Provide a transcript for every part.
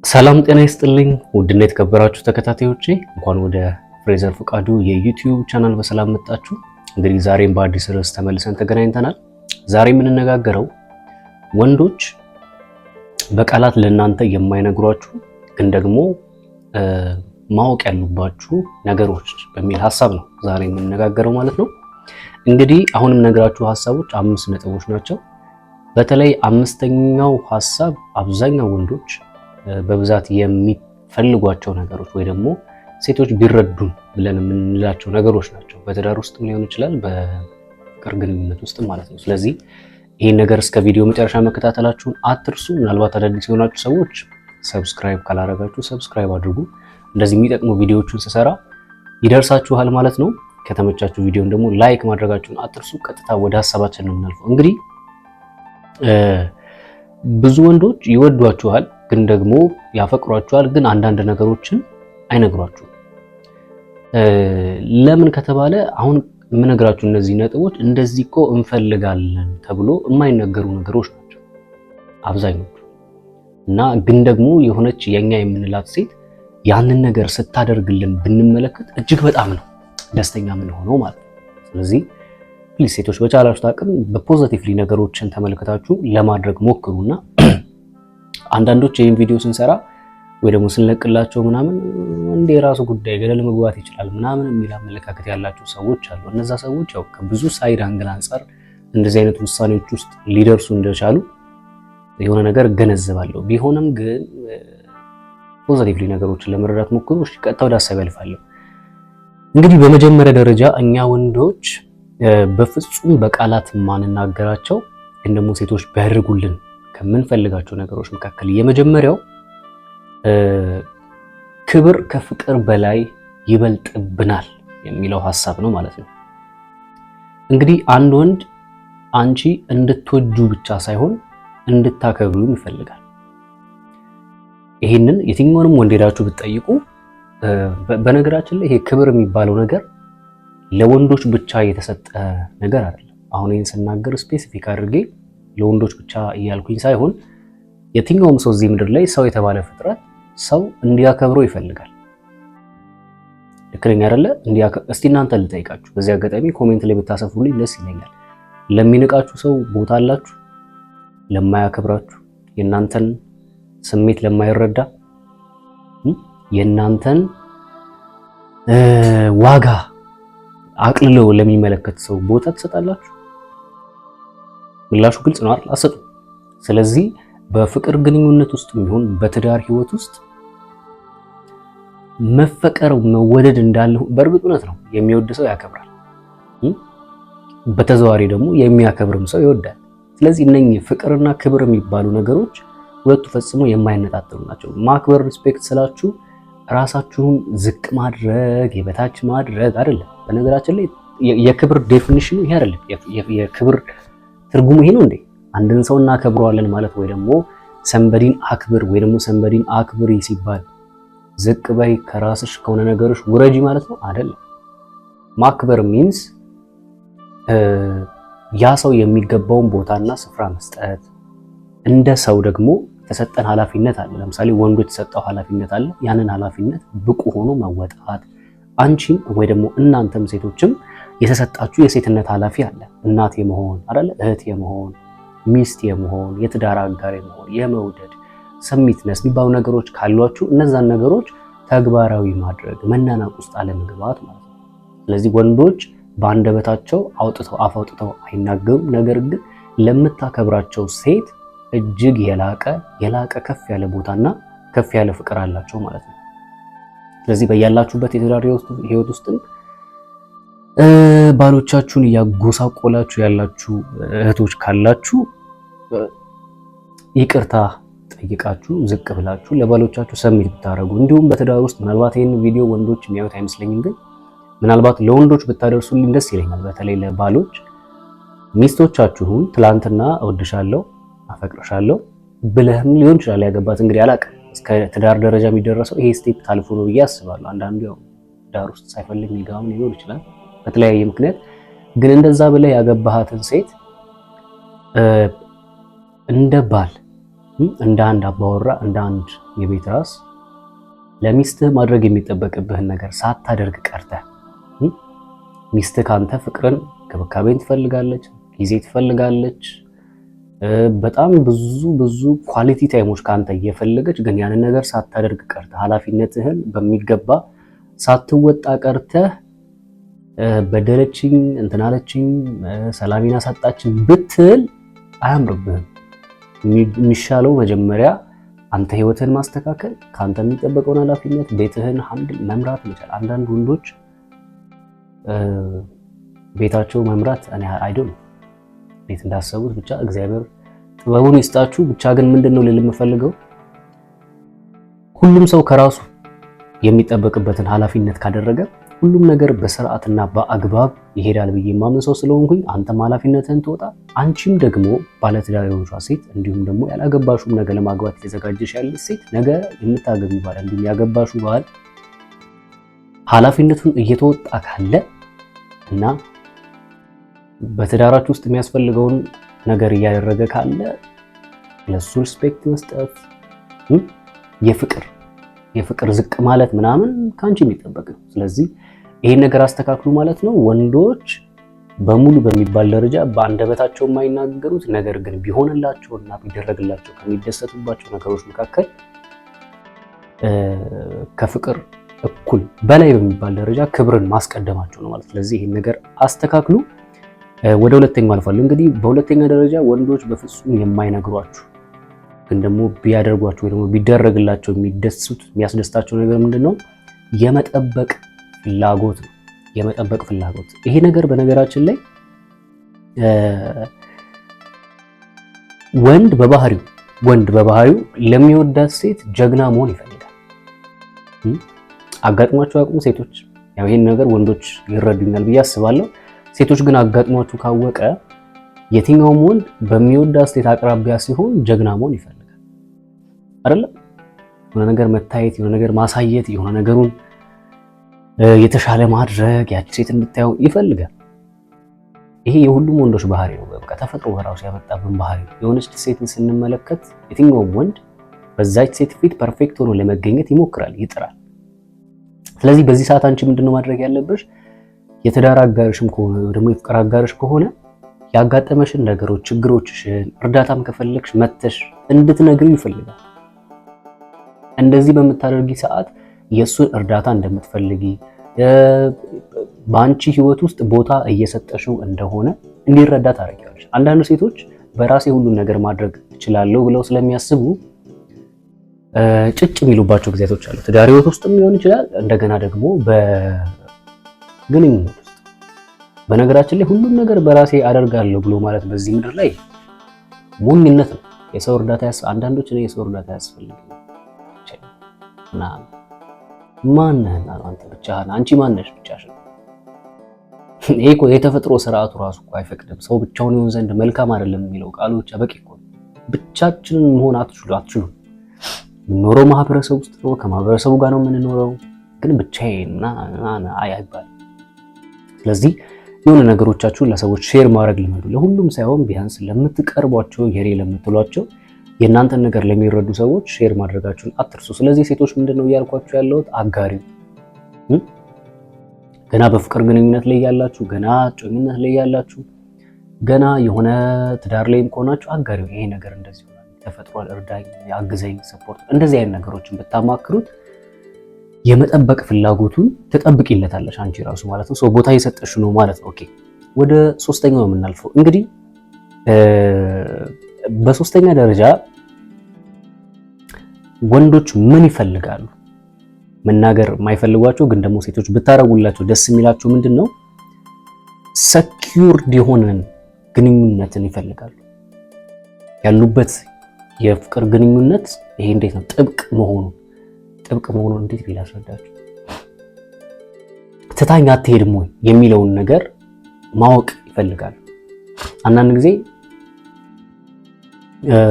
ሰላም ጤና ይስጥልኝ ውድና የተከበራችሁ ተከታታዮቼ እንኳን ወደ ፍሬዘር ፍቃዱ የዩቲዩብ ቻናል በሰላም መጣችሁ። እንግዲህ ዛሬም በአዲስ ርዕስ ተመልሰን ተገናኝተናል። ዛሬ የምንነጋገረው ወንዶች በቃላት ለእናንተ የማይነግሯችሁ ግን ደግሞ ማወቅ ያሉባችሁ ነገሮች በሚል ሐሳብ ነው ዛሬ የምንነጋገረው ማለት ነው። እንግዲህ አሁንም ነግራችሁ ሐሳቦች 5 ነጥቦች ናቸው። በተለይ አምስተኛው ሐሳብ አብዛኛው ወንዶች በብዛት የሚፈልጓቸው ነገሮች ወይ ደግሞ ሴቶች ቢረዱን ብለን የምንላቸው ነገሮች ናቸው። በትዳር ውስጥም ሊሆን ይችላል፣ በፍቅር ግንኙነት ውስጥም ማለት ነው። ስለዚህ ይህን ነገር እስከ ቪዲዮ መጨረሻ መከታተላችሁን አትርሱ። ምናልባት አዳዲስ የሆናችሁ ሰዎች ሰብስክራይብ ካላረጋችሁ ሰብስክራይብ አድርጉ። እንደዚህ የሚጠቅሙ ቪዲዮዎችን ስሰራ ይደርሳችኋል ማለት ነው። ከተመቻችሁ ቪዲዮን ደግሞ ላይክ ማድረጋችሁን አትርሱ። ቀጥታ ወደ ሀሳባችን ነው የምናልፈው። እንግዲህ ብዙ ወንዶች ይወዷችኋል ግን ደግሞ ያፈቅሯችኋል፣ ግን አንዳንድ ነገሮችን አይነግሯችሁም። ለምን ከተባለ አሁን የምነግራችሁ እነዚህ ነጥቦች እንደዚህ እኮ እንፈልጋለን ተብሎ የማይነገሩ ነገሮች ናቸው አብዛኞቹ። እና ግን ደግሞ የሆነች የኛ የምንላት ሴት ያንን ነገር ስታደርግልን ብንመለከት እጅግ በጣም ነው ደስተኛ ምን ሆነው ማለት ነው። ስለዚህ ፕሊዝ ሴቶች በቻላችሁት አቅም በፖዚቲቭሊ ነገሮችን ተመልክታችሁ ለማድረግ ሞክሩና አንዳንዶች ይህን ቪዲዮ ስንሰራ ወይ ደግሞ ስንለቅላቸው ምናምን እንደ የራሱ ጉዳይ ገደል መግባት ይችላል ምናምን የሚል አመለካከት ያላቸው ሰዎች አሉ። እነዛ ሰዎች ያው ከብዙ ሳይድ አንግል አንጻር እንደዚህ አይነት ውሳኔዎች ውስጥ ሊደርሱ እንደቻሉ የሆነ ነገር እገነዘባለሁ። ቢሆንም ግን ፖዚቲቭሊ ነገሮችን ለመረዳት ሞክሩ። እሺ ቀጥታ ወደ ሀሳብ ያልፋለሁ። እንግዲህ በመጀመሪያ ደረጃ እኛ ወንዶች በፍጹም በቃላት ማንናገራቸው ግን ደግሞ ሴቶች ቢያደርጉልን ከምንፈልጋቸው ነገሮች መካከል የመጀመሪያው ክብር ከፍቅር በላይ ይበልጥብናል የሚለው ሐሳብ ነው ማለት ነው። እንግዲህ አንድ ወንድ አንቺ እንድትወጁ ብቻ ሳይሆን እንድታከብሩም ይፈልጋል። ይሄንን የትኛውንም ወንድ ሄዳችሁ ብትጠይቁ በነገራችን ላይ ይሄ ክብር የሚባለው ነገር ለወንዶች ብቻ የተሰጠ ነገር አይደለም። አሁን ይሄን ስናገር ስፔሲፊክ አድርጌ ለወንዶች ብቻ እያልኩኝ ሳይሆን የትኛውም ሰው እዚህ ምድር ላይ ሰው የተባለ ፍጥረት ሰው እንዲያከብረው ይፈልጋል። ልክ ነኝ አይደለ? እስቲ እናንተ ልጠይቃችሁ። በዚህ አጋጣሚ ኮሜንት ላይ ብታሰፍሩልኝ ደስ ይለኛል። ለሚንቃችሁ ሰው ቦታ አላችሁ? ለማያከብራችሁ፣ የእናንተን ስሜት ለማይረዳ፣ የእናንተን ዋጋ አቅልለው ለሚመለከት ሰው ቦታ ትሰጣላችሁ? ምላሹ ግልጽ ነው አይደል? አሰጡ። ስለዚህ በፍቅር ግንኙነት ውስጥ የሚሆን በትዳር ህይወት ውስጥ መፈቀር መወደድ እንዳለ በእርግጥ እውነት ነው። የሚወድ ሰው ያከብራል፣ በተዘዋዋሪ ደግሞ የሚያከብርም ሰው ይወዳል። ስለዚህ እነኚህ ፍቅርና ክብር የሚባሉ ነገሮች ሁለቱ ፈጽሞ የማይነጣጠሉ ናቸው። ማክበር ሪስፔክት ስላችሁ ራሳችሁን ዝቅ ማድረግ የበታች ማድረግ አይደለም። በነገራችን ላይ የክብር ዴፊኒሽኑ ይሄ አይደለም። የክብር ትርጉሙ ይሄ ነው እንዴ? አንድን ሰው እናከብረዋለን ማለት ወይ ደግሞ ሰንበዲን አክብር ወይ ደግሞ ሰንበዲን አክብሪ ሲባል ዝቅ በይ ከራስሽ ከሆነ ነገሮች ውረጂ ማለት ነው አይደለም። ማክበር ሚንስ ያ ሰው የሚገባውን ቦታና ስፍራ መስጠት፣ እንደ ሰው ደግሞ የተሰጠን ኃላፊነት አለ። ለምሳሌ ወንዱ የተሰጠው ኃላፊነት አለ። ያንን ኃላፊነት ብቁ ሆኖ መወጣት፣ አንቺም ወይ ደግሞ እናንተም ሴቶችም የተሰጣችሁ የሴትነት ኃላፊ አለ። እናት የመሆን አይደለ፣ እህት የመሆን፣ ሚስት የመሆን፣ የትዳር አጋር የመሆን፣ የመውደድ ሰሚትነስ የሚባሉ ነገሮች ካሏችሁ እነዛን ነገሮች ተግባራዊ ማድረግ፣ መናናቅ ውስጥ አለመግባት ማለት ነው። ስለዚህ ወንዶች በአንደበታቸው አፍ አውጥተው አይናገሩም። ነገር ግን ለምታከብራቸው ሴት እጅግ የላቀ ከፍ ያለ ቦታና ከፍ ያለ ፍቅር አላቸው ማለት ነው። ስለዚህ በያላችሁበት የትዳር ህይወት ውስጥም ባሎቻችሁን እያጎሳቆላችሁ ያላችሁ እህቶች ካላችሁ ይቅርታ ጠይቃችሁ ዝቅ ብላችሁ ለባሎቻችሁ ሰሚት ብታረጉ፣ እንዲሁም በትዳር ውስጥ ምናልባት ይሄን ቪዲዮ ወንዶች የሚያዩት አይመስለኝም፣ ግን ምናልባት ለወንዶች ብታደርሱልኝ ደስ ይለኛል። በተለይ ለባሎች ሚስቶቻችሁን ትላንትና እወድሻለሁ፣ አፈቅርሻለሁ ብለህም ሊሆን ይችላል ያገባት እንግዲህ አላውቅም። እስከ ትዳር ደረጃ የሚደረሰው ይሄ ስቴፕ ታልፎ ነው ብዬ አስባለሁ። አንዳንዱ ያው ትዳር ውስጥ ሳይፈልግ ሊጋም ሊሆን ይችላል በተለያየ ምክንያት። ግን እንደዛ ብለህ ያገባሃትን ሴት እንደ ባል እንደ አንድ አባወራ እንደ አንድ የቤት ራስ ለሚስትህ ማድረግ የሚጠበቅብህን ነገር ሳታደርግ ቀርተህ ሚስትህ ካንተ ፍቅርን፣ እንክብካቤን ትፈልጋለች፣ ጊዜ ትፈልጋለች፣ በጣም ብዙ ኳሊቲ ታይሞች ካንተ እየፈለገች ግን ያንን ነገር ሳታደርግ ቀርተህ ኃላፊነትህን በሚገባ ሳትወጣ ቀርተህ በደለችኝ እንትናለችኝ ሰላሜን አሳጣችኝ ብትል አያምርብህም። የሚሻለው መጀመሪያ አንተ ህይወትህን ማስተካከል፣ ካንተ የሚጠበቀውን ኃላፊነት ቤትህን ሃንድል መምራት መቻል። አንዳንድ ወንዶች ቤታቸው መምራት እኔ አይዶ ነው ቤት እንዳሰቡት ብቻ እግዚአብሔር ጥበቡን ይስጣችሁ። ብቻ ግን ምንድነው ልል የምፈልገው ሁሉም ሰው ከራሱ የሚጠበቅበትን ኃላፊነት ካደረገ ሁሉም ነገር በስርዓትና በአግባብ ይሄዳል ብዬ የማምን ሰው ስለሆንኩኝ አንተም ኃላፊነትህን ትወጣ፣ አንቺም ደግሞ ባለትዳር የሆንሽ ሴት እንዲሁም ደግሞ ያላገባሹም ነገ ለማግባት የተዘጋጀሽ ያለች ሴት ነገ የምታገቢ ባል እንዲሁም ያገባሹ ባል ኃላፊነቱን እየተወጣ ካለ እና በትዳራችሁ ውስጥ የሚያስፈልገውን ነገር እያደረገ ካለ ለሱ ሪስፔክት መስጠት የፍቅር ዝቅ ማለት ምናምን ካንቺ የሚጠበቅ ነው። ስለዚህ ይሄን ነገር አስተካክሉ ማለት ነው። ወንዶች በሙሉ በሚባል ደረጃ በአንደበታቸው የማይናገሩት ነገር ግን ቢሆንላቸውና ቢደረግላቸው ከሚደሰቱባቸው ነገሮች መካከል ከፍቅር እኩል በላይ በሚባል ደረጃ ክብርን ማስቀደማቸው ነው ማለት። ስለዚህ ይሄን ነገር አስተካክሉ። ወደ ሁለተኛው አልፋለሁ። እንግዲህ በሁለተኛ ደረጃ ወንዶች በፍጹም የማይነግሯችሁ ግን ደግሞ ቢያደርጓቸው ወይ ደግሞ ቢደረግላቸው የሚያስደስታቸው ነገር ምንድነው? የመጠበቅ ፍላጎት ነው። የመጠበቅ ፍላጎት። ይሄ ነገር በነገራችን ላይ ወንድ በባህሪው ለሚወዳት ሴት ጀግና መሆን ይፈልጋል። አጋጥሟቸው አቁሙ ሴቶች፣ ያው ይሄን ነገር ወንዶች ይረዱኛል ብዬ አስባለሁ። ሴቶች ግን አጋጥሟችሁ ካወቀ የትኛውም ወንድ በሚወዳት ሴት አቅራቢያ ሲሆን ጀግና መሆን ይፈልጋል አይደለም? የሆነ ነገር መታየት፣ የሆነ ነገር ማሳየት፣ የሆነ ነገሩን የተሻለ ማድረግ፣ ያቺ ሴት እንድታየው ይፈልጋል። ይሄ የሁሉም ወንዶች ባህሪ ነው። በቃ ተፈጥሮ በራሱ ያመጣብን ባህሪ ነው። የሆነች ሴትን ስንመለከት የትኛውም ወንድ በዛች ሴት ፊት ፐርፌክት ሆኖ ለመገኘት ይሞክራል፣ ይጥራል። ስለዚህ በዚህ ሰዓት አንቺ ምንድነው ማድረግ ያለብሽ? የትዳር አጋርሽም ከሆነ ወይ ደግሞ የፍቅር አጋርሽ ከሆነ ያጋጠመሽን ነገሮች፣ ችግሮችሽን፣ እርዳታም ከፈለግሽ መተሽ እንድትነግሪው ይፈልጋል። እንደዚህ በምታደርጊ ሰዓት የእሱን እርዳታ እንደምትፈልጊ በአንቺ ህይወት ውስጥ ቦታ እየሰጠሽው እንደሆነ እንዲረዳ ታደርጊያለሽ። አንዳንድ ሴቶች በራሴ ሁሉን ነገር ማድረግ እችላለሁ ብለው ስለሚያስቡ ጭጭ የሚሉባቸው ጊዜያቶች አሉ። ትዳር ህይወት ውስጥም ሊሆን ይችላል፣ እንደገና ደግሞ በግንኙነት ውስጥ። በነገራችን ላይ ሁሉን ነገር በራሴ አደርጋለሁ ብሎ ማለት በዚህ ምድር ላይ ሞኝነት ነው። የሰው እርዳታ አንዳንዶች ነው የሰው እርዳታ ያስፈልጋል እና ማንነህ አንተ ብቻህን፣ አንቺ ማነሽ ብቻሽን? ይሄ እኮ የተፈጥሮ ስርዓቱ ራሱ እኮ አይፈቅድም። ሰው ብቻውን ይሆን ዘንድ መልካም አይደለም የሚለው ቃሉ ብቻ በቂ እኮ። ብቻችንን መሆን አትችሉ። የምንኖረው ማህበረሰብ ውስጥ ነው፣ ከማህበረሰቡ ጋር ነው የምንኖረው። ግን ብቻዬን አይባልም። ስለዚህ የሆነ ነገሮቻችሁን ለሰዎች ሼር ማድረግ ልመዱ። ለሁሉም ሳይሆን ቢያንስ ለምትቀርቧቸው የኔ ለምትሏቸው የእናንተን ነገር ለሚረዱ ሰዎች ሼር ማድረጋችሁን አትርሱ። ስለዚህ ሴቶች ምንድነው እያልኳችሁ ያለሁት? አጋሪ ገና በፍቅር ግንኙነት ላይ ያላችሁ፣ ገና ጮኝነት ላይ ያላችሁ፣ ገና የሆነ ትዳር ላይም ከሆናችሁ አጋሪው ይሄ ነገር እንደዚህ ሆኗል፣ ተፈጥሯል፣ እርዳኝ፣ አግዘኝ፣ ሰፖርት እንደዚህ አይነት ነገሮችን ብታማክሩት የመጠበቅ ፍላጎቱን ትጠብቂለታለሽ አንቺ ራሱ ማለት ነው። ቦታ እየሰጠሽ ነው ማለት ነው። ኦኬ ወደ ሶስተኛው የምናልፈው እንግዲህ በሶስተኛ ደረጃ ወንዶች ምን ይፈልጋሉ? መናገር የማይፈልጓቸው ግን ደግሞ ሴቶች ብታረጉላቸው ደስ የሚላቸው ምንድነው? ሰኪዩርድ የሆነን ግንኙነትን ይፈልጋሉ። ያሉበት የፍቅር ግንኙነት ይሄ እንዴት ነው? ጥብቅ መሆኑን እንዴት ቢላስረዳችሁ? ትታኝ አትሄድም ወይ የሚለውን ነገር ማወቅ ይፈልጋሉ። አንዳንድ ጊዜ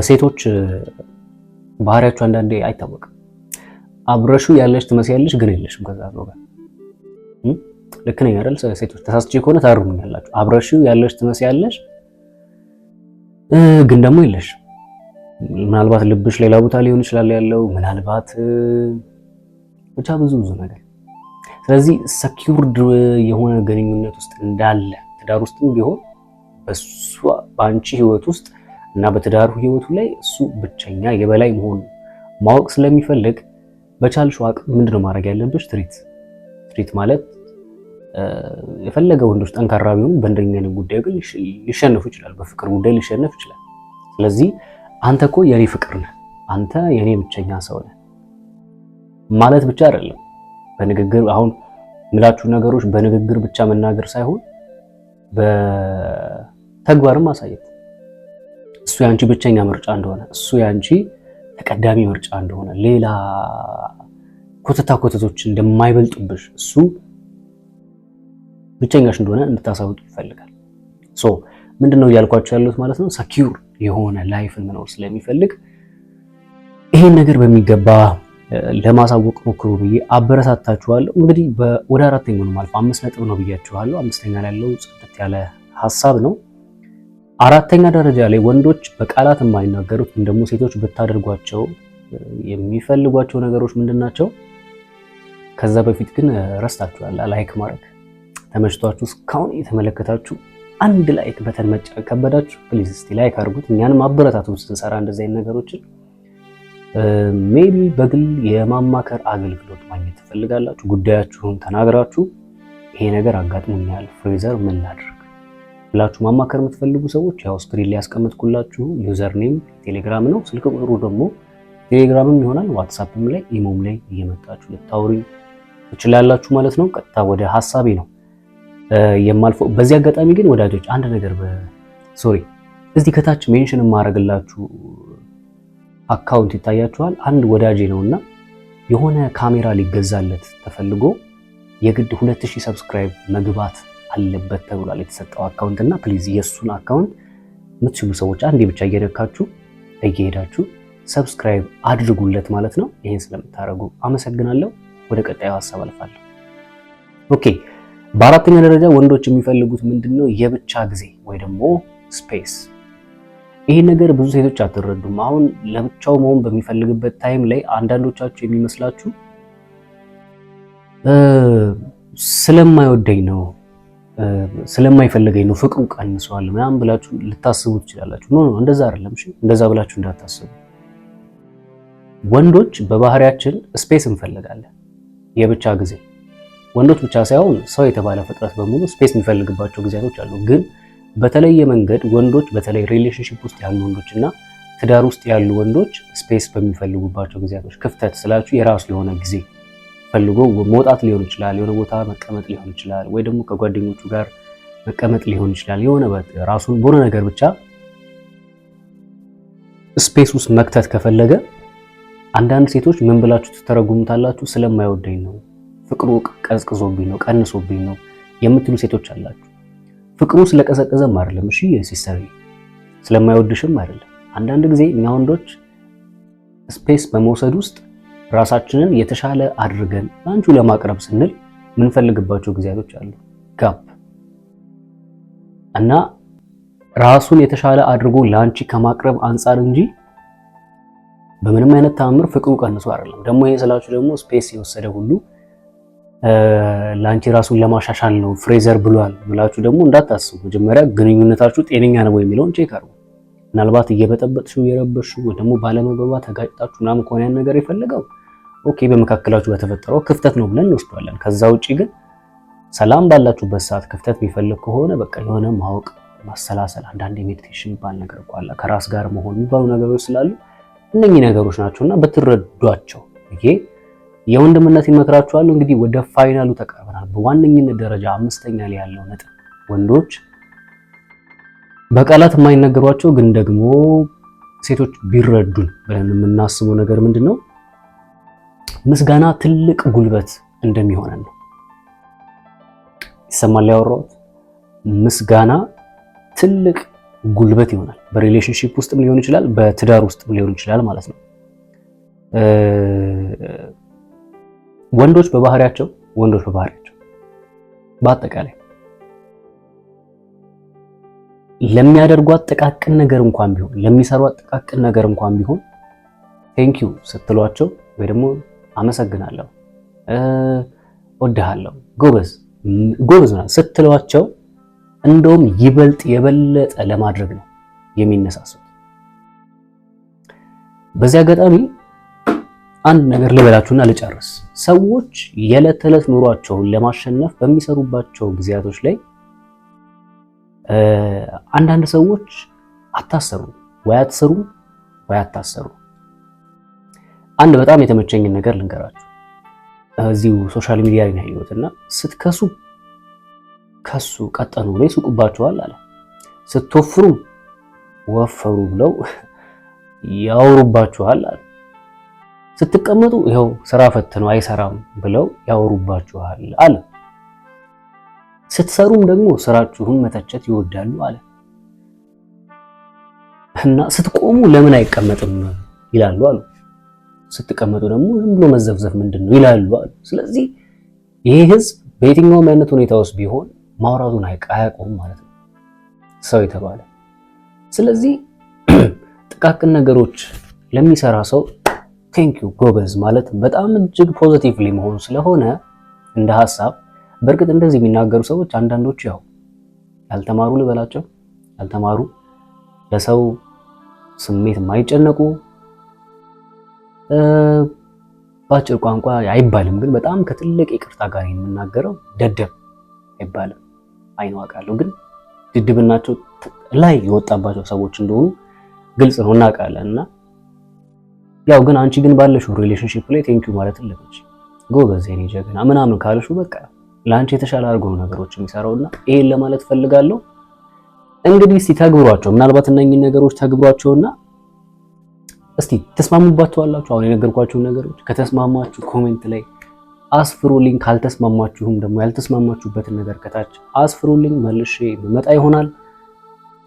ሴቶች ባህሪያቸው አንዳንዴ አይታወቅም። አብረሹ ያለሽ ትመስያለሽ ግን የለሽም ከዛ ሰው ጋር። ልክ ነኝ አይደል? ሴቶች ተሳስቼ ከሆነ ታርሙኛላችሁ። አብረሹ ያለሽ ትመስያለሽ ግን ደግሞ የለሽም። ምናልባት ልብሽ ሌላ ቦታ ሊሆን ይችላል ያለው፣ ምናልባት ብቻ ብዙ ነገር። ስለዚህ ሰኪውርድ የሆነ ግንኙነት ውስጥ እንዳለ ትዳር ውስጥም ቢሆን በአንቺ ህይወት ውስጥ እና በትዳሩ ህይወቱ ላይ እሱ ብቸኛ የበላይ መሆን ማወቅ ስለሚፈልግ በቻልሽው አቅም ምንድነው ማድረግ ያለብሽ? ትሪት ማለት የፈለገ ወንዶች ጠንካራ ቢሆኑ በእንደኛ አይነት ጉዳይ ግን ሊሸነፉ ይችላል፣ በፍቅር ጉዳይ ሊሸነፍ ይችላል። ስለዚህ አንተ እኮ የኔ ፍቅር ነህ፣ አንተ የኔ ብቸኛ ሰው ነህ ማለት ብቻ አይደለም። በንግግር አሁን ምላችሁ ነገሮች በንግግር ብቻ መናገር ሳይሆን በተግባርም ማሳየት። እሱ ያንቺ ብቸኛ ምርጫ እንደሆነ፣ እሱ ያንቺ ተቀዳሚ ምርጫ እንደሆነ፣ ሌላ ኮተቶች እንደማይበልጡብሽ፣ እሱ ብቸኛሽ እንደሆነ እንድታሳውቅ ይፈልጋል። ምንድነው እያልኳቸው ያሉት ማለት ነው? ሰኪዩር የሆነ ላይፍን መኖር ስለሚፈልግ ይሄን ነገር በሚገባ ለማሳወቅ ሞክሩ ብዬ አበረታታችኋለሁ። እንግዲህ ወደ አራተኛው ነው ማለት 5 ነጥብ ነው ብያችኋለሁ። አምስተኛ ላይ ያለው ጽድት ያለ ሐሳብ ነው። አራተኛ ደረጃ ላይ ወንዶች በቃላት የማይናገሩት ደግሞ ሴቶች ብታደርጓቸው የሚፈልጓቸው ነገሮች ምንድናቸው? ከዛ በፊት ግን ረስታችኋል። ላይክ ማድረግ ተመችቷችሁ እስካሁን የተመለከታችሁ አንድ ላይክ በተን መጫን ከበዳችሁ ፕሊዝ እስቲ ላይክ አድርጉት። እኛንም አበረታቱ ስንሰራ እንደዚህ አይነት ነገሮችን። ሜቢ በግል የማማከር አገልግሎት ማግኘት ትፈልጋላችሁ፣ ጉዳያችሁን ተናግራችሁ ይሄ ነገር አጋጥሞኛል ፍሬዘር ምን ላድርግ ብላችሁ ማማከር የምትፈልጉ ሰዎች ያው ስክሪን ላይ ያስቀመጥኩላችሁ ዩዘር ኔም ቴሌግራም ነው። ስልክ ቁጥሩ ደግሞ ቴሌግራምም ይሆናል፣ ዋትስአፕም ላይ ኢሞም ላይ እየመጣችሁ ልታወሪ ትችላላችሁ ማለት ነው። ቀጥታ ወደ ሐሳቤ ነው የማልፈው። በዚህ አጋጣሚ ግን ወዳጆች አንድ ነገር እዚህ ከታች ሜንሽን የማደርግላችሁ አካውንት ይታያችኋል። አንድ ወዳጄ ነውና የሆነ ካሜራ ሊገዛለት ተፈልጎ የግድ 2000 ሰብስክራይብ መግባት አለበት ተብሏል የተሰጠው አካውንት እና ፕሊዝ የሱን አካውንት የምትችሉ ሰዎች አንዴ ብቻ እየነካችሁ እየሄዳችሁ ሰብስክራይብ አድርጉለት ማለት ነው። ይሄን ስለምታደርጉ አመሰግናለሁ። ወደ ቀጣዩ ሐሳብ አልፋለሁ። ኦኬ፣ በአራተኛ ደረጃ ወንዶች የሚፈልጉት ምንድነው? የብቻ ጊዜ ወይ ደግሞ ስፔስ። ይሄ ነገር ብዙ ሴቶች አትረዱም። አሁን ለብቻው መሆን በሚፈልግበት ታይም ላይ አንዳንዶቻችሁ የሚመስላችሁ ስለማይወደኝ ነው ስለማይፈልገኝ ነው ፍቅሩ ቀንሷል ምናምን ብላችሁ ልታስቡ ትችላላችሁ። ኖ እንደዛ አይደለም። እሺ እንደዛ ብላችሁ እንዳታስቡ። ወንዶች በባህሪያችን ስፔስ እንፈልጋለን፣ የብቻ ጊዜ። ወንዶች ብቻ ሳይሆን ሰው የተባለ ፍጥረት በሙሉ ስፔስ የሚፈልግባቸው ጊዜያቶች አሉ። ግን በተለየ መንገድ ወንዶች በተለይ ሪሌሽንሺፕ ውስጥ ያሉ ወንዶች እና ትዳር ውስጥ ያሉ ወንዶች ስፔስ በሚፈልጉባቸው ጊዜያቶች፣ ክፍተት ስላችሁ የራሱ የሆነ ጊዜ ፈልጎ መውጣት ሊሆን ይችላል፣ የሆነ ቦታ መቀመጥ ሊሆን ይችላል፣ ወይ ደግሞ ከጓደኞቹ ጋር መቀመጥ ሊሆን ይችላል። የሆነ ራሱን በሆነ ነገር ብቻ ስፔስ ውስጥ መክተት ከፈለገ አንዳንድ ሴቶች ምን ብላችሁ ትተረጉሙታላችሁ? ስለማይወደኝ ነው፣ ፍቅሩ ቀዝቅዞብኝ ነው፣ ቀንሶብኝ ነው የምትሉ ሴቶች አላችሁ። ፍቅሩ ስለቀዘቀዘም አይደለም፣ እሺ ሲስተር፣ ስለማይወድሽም አይደለም። አንዳንድ ጊዜ እኛ ወንዶች ስፔስ በመውሰድ ውስጥ ራሳችንን የተሻለ አድርገን አንቺ ለማቅረብ ስንል የምንፈልግባቸው ጊዜያቶች አሉ። ጋፕ እና ራሱን የተሻለ አድርጎ ላንቺ ከማቅረብ አንጻር እንጂ በምንም አይነት ተአምር ፍቅሩ ቀንሶ አይደለም። ደግሞ ይሄ ስላችሁ ደግሞ ስፔስ የወሰደ ሁሉ ላንቺ ራሱን ለማሻሻል ነው ፍሬዘር ብሏል ብላችሁ ደግሞ እንዳታስቡ። መጀመሪያ ግንኙነታችሁ ጤነኛ ነው የሚለውን ቼክ አድርጉ። ምናልባት እየበጠበጥሽው እየረበሽው ወይ ደግሞ ባለመግባባት ተጋጭታችሁ ምናምን ከሆነ ያን ነገር የፈለገው ኦኬ፣ በመካከላችሁ በተፈጠረው ክፍተት ነው ብለን እንወስደዋለን። ከዛ ውጪ ግን ሰላም ባላችሁበት ሰዓት ክፍተት የሚፈልግ ከሆነ በቃ የሆነ ማወቅ፣ ማሰላሰል፣ አንዳንድ ሜዲቴሽን የሚባል ነገር እኮ አለ፣ ከራስ ጋር መሆን የሚባሉ ነገሮች ስላሉ እነኚህ ነገሮች ናቸውና ብትረዷቸው ይሄ የወንድምነት ይመክራችኋል። እንግዲህ ወደ ፋይናሉ ተቃርበናል። በዋነኝነት ደረጃ አምስተኛ ላይ ያለው ነጥብ ወንዶች በቃላት የማይነገሯቸው ግን ደግሞ ሴቶች ቢረዱን ብለን የምናስበው ነገር ምንድነው? ምስጋና ትልቅ ጉልበት እንደሚሆነን ነው። ይሰማል ያወራሁት? ምስጋና ትልቅ ጉልበት ይሆናል። በሪሌሽንሺፕ ውስጥም ሊሆን ይችላል፣ በትዳር ውስጥም ሊሆን ይችላል ማለት ነው። ወንዶች በባህሪያቸው በአጠቃላይ ለሚያደርጓት ጥቃቅን ነገር እንኳን ቢሆን ለሚሰሯት ጥቃቅን ነገር እንኳን ቢሆን ቴንክ ዩ ስትሏቸው ወይ ደግሞ አመሰግናለሁ፣ ወድሃለሁ፣ ጎበዝ ስትሏቸው እንደውም ይበልጥ የበለጠ ለማድረግ ነው የሚነሳሱት። በዚህ አጋጣሚ አንድ ነገር ልበላችሁና ልጨርስ። ሰዎች የዕለት ተዕለት ኑሯቸውን ለማሸነፍ በሚሰሩባቸው ጊዜያቶች ላይ አንዳንድ ሰዎች አታሰሩ ወይ አትሰሩ ወይ አታሰሩ። አንድ በጣም የተመቸኝን ነገር ልንገራችሁ። እዚሁ ሶሻል ሚዲያ ላይ ነው ያየሁትና ስትከሱ ከሱ ቀጠኑ ላይ ይስቁባችኋል አለ። ስትወፍሩ ወፈሩ ብለው ያወሩባችኋል አለ። ስትቀመጡ ይኸው ስራ ፈት ነው አይሰራም ብለው ያወሩባችኋል አለ። ስትሰሩም ደግሞ ስራችሁን መተቸት ይወዳሉ አለ። እና ስትቆሙ ለምን አይቀመጥም ይላሉ አሉ። ስትቀመጡ ደግሞ ዝም ብሎ መዘፍዘፍ ምንድነው ይላሉ አሉ። ስለዚህ ይሄ ህዝብ በየትኛውም አይነት ሁኔታ ውስጥ ቢሆን ማውራቱን አያቆም ማለት ነው ሰው የተባለ። ስለዚህ ጥቃቅን ነገሮች ለሚሰራ ሰው ቴንክ ዩ ጎበዝ ማለት በጣም እጅግ ፖዚቲቭሊ መሆኑ ስለሆነ እንደ ሐሳብ። በእርግጥ እንደዚህ የሚናገሩ ሰዎች አንዳንዶች ያው ያልተማሩ ልበላቸው፣ ያልተማሩ ለሰው ስሜት የማይጨነቁ በአጭር ቋንቋ አይባልም፣ ግን በጣም ከትልቅ ይቅርታ ጋር የምናገረው ደደብ አይባልም። አይነዋቃለሁ ግን ድድብናቸው ላይ የወጣባቸው ሰዎች እንደሆኑ ግልጽ ነው እናውቃለን። እና ያው ግን አንቺ ግን ባለሽው ሪሌሽንሺፕ ላይ ቴንኪው ማለት አለብሽ ጎበዝ የኔ ጀግና ምናምን ካልሽው በቃ ለአንቺ የተሻለ አድርጎ ነው ነገሮች የሚሰራውና ይሄን ለማለት ፈልጋለሁ። እንግዲህ እስቲ ተግብሯቸው፣ ምናልባት እነኚህን ነገሮች ተግብሯቸውና እስቲ ተስማሙባቸዋላችሁ አሁን የነገርኳችሁ ነገሮች። ከተስማማችሁ ኮሜንት ላይ አስፍሩልኝ፣ ካልተስማማችሁም ደግሞ ያልተስማማችሁበትን ነገር ከታች አስፍሩልኝ፣ መልሼ መጣ ይሆናል።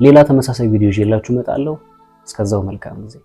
ሌላ ተመሳሳይ ቪዲዮ ይዤላችሁ እመጣለሁ። እስከዛው መልካም ጊዜ